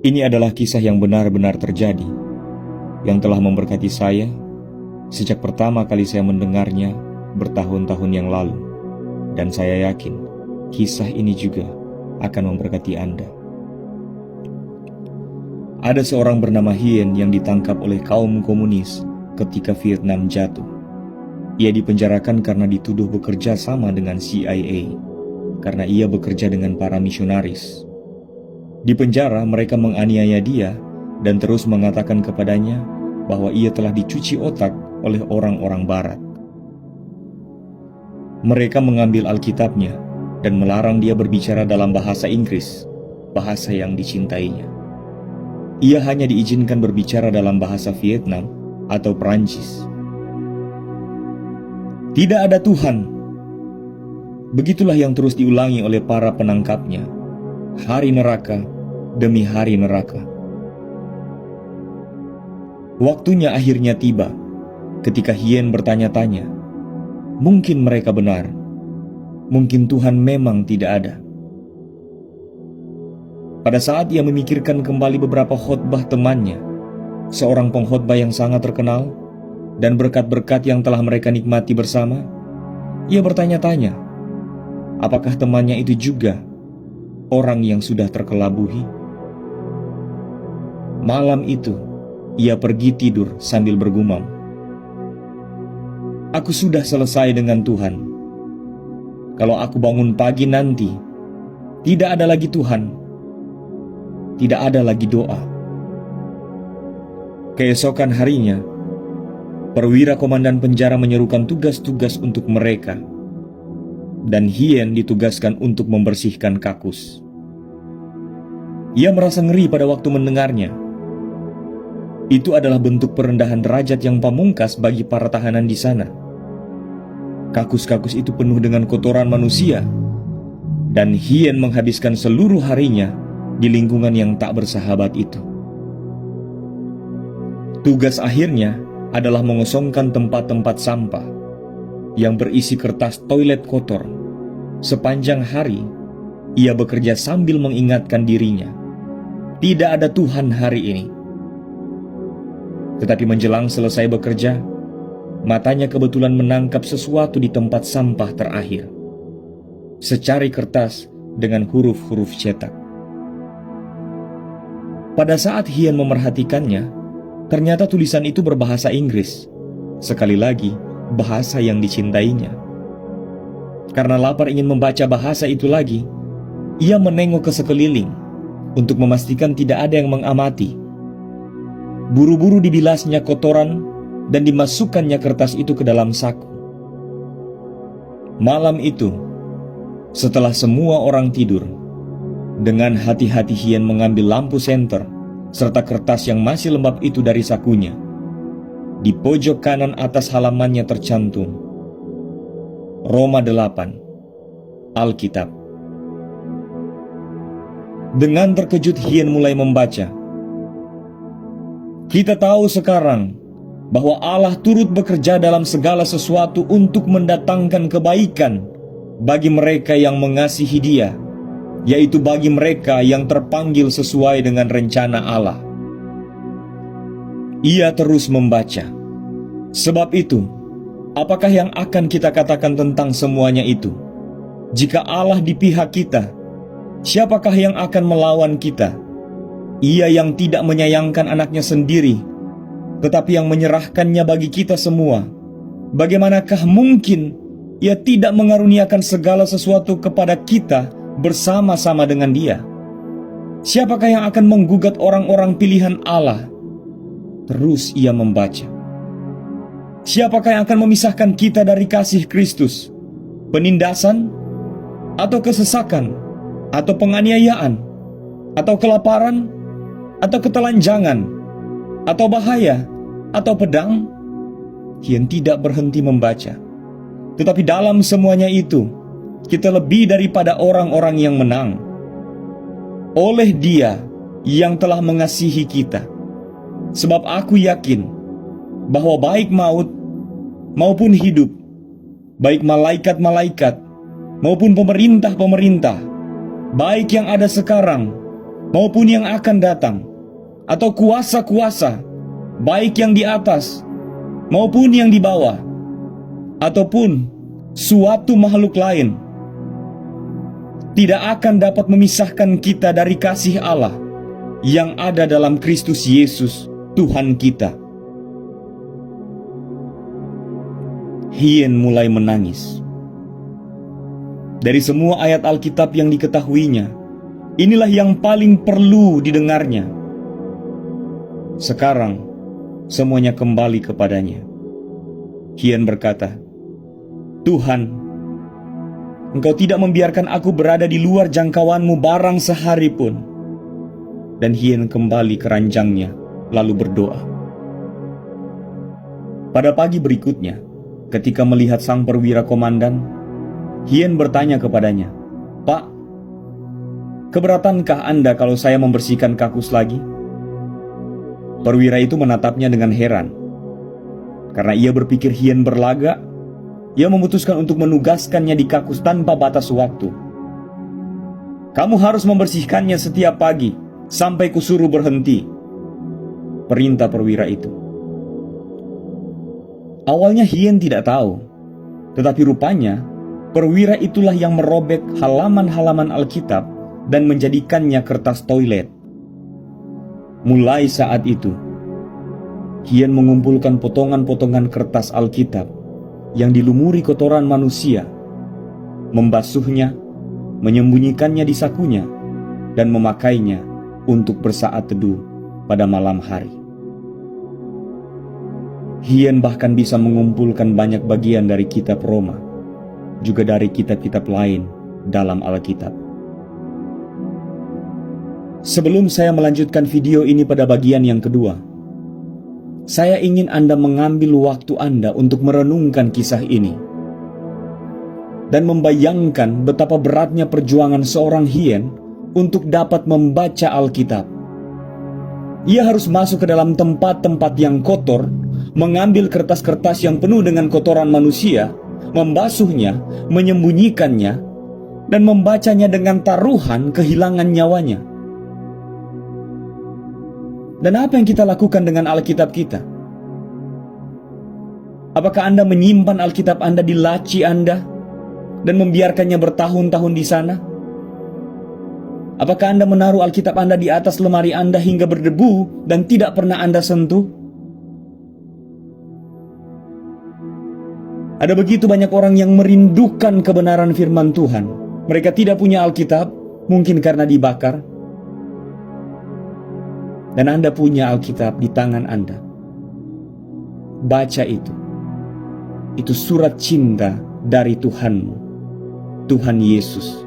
Ini adalah kisah yang benar-benar terjadi, yang telah memberkati saya sejak pertama kali saya mendengarnya bertahun-tahun yang lalu. Dan saya yakin kisah ini juga akan memberkati Anda. Ada seorang bernama Hien yang ditangkap oleh kaum komunis ketika Vietnam jatuh. Ia dipenjarakan karena dituduh bekerja sama dengan CIA, karena ia bekerja dengan para misionaris. Di penjara, mereka menganiaya dia dan terus mengatakan kepadanya bahwa ia telah dicuci otak oleh orang-orang barat. Mereka mengambil Alkitabnya dan melarang dia berbicara dalam bahasa Inggris, bahasa yang dicintainya. Ia hanya diizinkan berbicara dalam bahasa Vietnam atau Perancis. Tidak ada Tuhan. Begitulah yang terus diulangi oleh para penangkapnya, hari neraka demi hari neraka. Waktunya akhirnya tiba ketika Hien bertanya-tanya, mungkin mereka benar, mungkin Tuhan memang tidak ada. Pada saat ia memikirkan kembali beberapa khotbah temannya, seorang pengkhotbah yang sangat terkenal, dan berkat-berkat yang telah mereka nikmati bersama, ia bertanya-tanya, apakah temannya itu juga orang yang sudah terkelabuhi? Malam itu, ia pergi tidur sambil bergumam, aku sudah selesai dengan Tuhan. Kalau aku bangun pagi nanti, tidak ada lagi Tuhan, tidak ada lagi doa. Keesokan harinya, perwira komandan penjara menyerukan tugas-tugas untuk mereka, dan Hien ditugaskan untuk membersihkan kakus. Ia merasa ngeri pada waktu mendengarnya. Itu adalah bentuk perendahan derajat yang pamungkas bagi para tahanan di sana. Kakus-kakus itu penuh dengan kotoran manusia, dan Hien menghabiskan seluruh harinya di lingkungan yang tak bersahabat itu. Tugas akhirnya adalah mengosongkan tempat-tempat sampah yang berisi kertas toilet kotor. Sepanjang hari, ia bekerja sambil mengingatkan dirinya, tidak ada Tuhan hari ini. Tetapi menjelang selesai bekerja, matanya kebetulan menangkap sesuatu di tempat sampah terakhir. Secari kertas dengan huruf-huruf cetak. Pada saat Hien memerhatikannya, ternyata tulisan itu berbahasa Inggris. Sekali lagi, bahasa yang dicintainya. Karena lapar ingin membaca bahasa itu lagi, ia menengok ke sekeliling untuk memastikan tidak ada yang mengamati. Buru-buru dibilasnya kotoran dan dimasukkannya kertas itu ke dalam saku. Malam itu, setelah semua orang tidur, dengan hati-hati Hien mengambil lampu senter serta kertas yang masih lembab itu dari sakunya. Di pojok kanan atas halamannya tercantum Roma 8, Alkitab. Dengan terkejut Hien mulai membaca. Kita tahu sekarang bahwa Allah turut bekerja dalam segala sesuatu untuk mendatangkan kebaikan bagi mereka yang mengasihi Dia, yaitu bagi mereka yang terpanggil sesuai dengan rencana Allah. Ia terus membaca. Sebab itu, apakah yang akan kita katakan tentang semuanya itu? Jika Allah di pihak kita, siapakah yang akan melawan kita? Ia yang tidak menyayangkan anaknya sendiri, tetapi yang menyerahkannya bagi kita semua. Bagaimanakah mungkin Ia tidak mengaruniakan segala sesuatu kepada kita bersama-sama dengan Dia? Siapakah yang akan menggugat orang-orang pilihan Allah? Terus ia membaca. Siapakah yang akan memisahkan kita dari kasih Kristus? Penindasan? Atau kesesakan? Atau penganiayaan? Atau kelaparan? Atau ketelanjangan? Atau bahaya? Atau pedang? Hien tidak berhenti membaca. Tetapi dalam semuanya itu, kita lebih daripada orang-orang yang menang oleh Dia yang telah mengasihi kita. Sebab aku yakin bahwa baik maut maupun hidup, baik malaikat-malaikat maupun pemerintah-pemerintah, baik yang ada sekarang maupun yang akan datang, atau kuasa-kuasa, baik yang di atas maupun yang di bawah, ataupun suatu makhluk lain, tidak akan dapat memisahkan kita dari kasih Allah yang ada dalam Kristus Yesus, Tuhan kita. Hien mulai menangis. Dari semua ayat Alkitab yang diketahuinya, inilah yang paling perlu didengarnya. Sekarang, semuanya kembali kepadanya. Hien berkata, "Tuhan, Engkau tidak membiarkan aku berada di luar jangkauan-Mu barang sehari pun." Dan Hien kembali ke ranjangnya, lalu berdoa. Pada pagi berikutnya, ketika melihat sang perwira komandan, Hien bertanya kepadanya, "Pak, keberatankah Anda kalau saya membersihkan kakus lagi?" Perwira itu menatapnya dengan heran. Karena ia berpikir Hien berlaga, ia memutuskan untuk menugaskannya di kakus tanpa batas waktu. "Kamu harus membersihkannya setiap pagi, sampai kusuruh berhenti," perintah perwira itu. Awalnya Hien tidak tahu, tetapi rupanya perwira itulah yang merobek halaman-halaman Alkitab dan menjadikannya kertas toilet. Mulai saat itu, Hien mengumpulkan potongan-potongan kertas Alkitab yang dilumuri kotoran manusia, membasuhnya, menyembunyikannya di sakunya, dan memakainya untuk bersaat teduh pada malam hari. Hien bahkan bisa mengumpulkan banyak bagian dari kitab Roma, juga dari kitab-kitab lain dalam Alkitab. Sebelum saya melanjutkan video ini pada bagian yang kedua, saya ingin Anda mengambil waktu Anda untuk merenungkan kisah ini dan membayangkan betapa beratnya perjuangan seorang Hien untuk dapat membaca Alkitab. Ia harus masuk ke dalam tempat-tempat yang kotor, mengambil kertas-kertas yang penuh dengan kotoran manusia, membasuhnya, menyembunyikannya, dan membacanya dengan taruhan kehilangan nyawanya. Dan apa yang kita lakukan dengan Alkitab kita? Apakah Anda menyimpan Alkitab Anda di laci Anda dan membiarkannya bertahun-tahun di sana? Apakah Anda menaruh Alkitab Anda di atas lemari Anda hingga berdebu dan tidak pernah Anda sentuh? Ada begitu banyak orang yang merindukan kebenaran firman Tuhan. Mereka tidak punya Alkitab, mungkin karena dibakar. Dan Anda punya Alkitab di tangan Anda. Baca itu. Itu surat cinta dari Tuhanmu, Tuhan Yesus.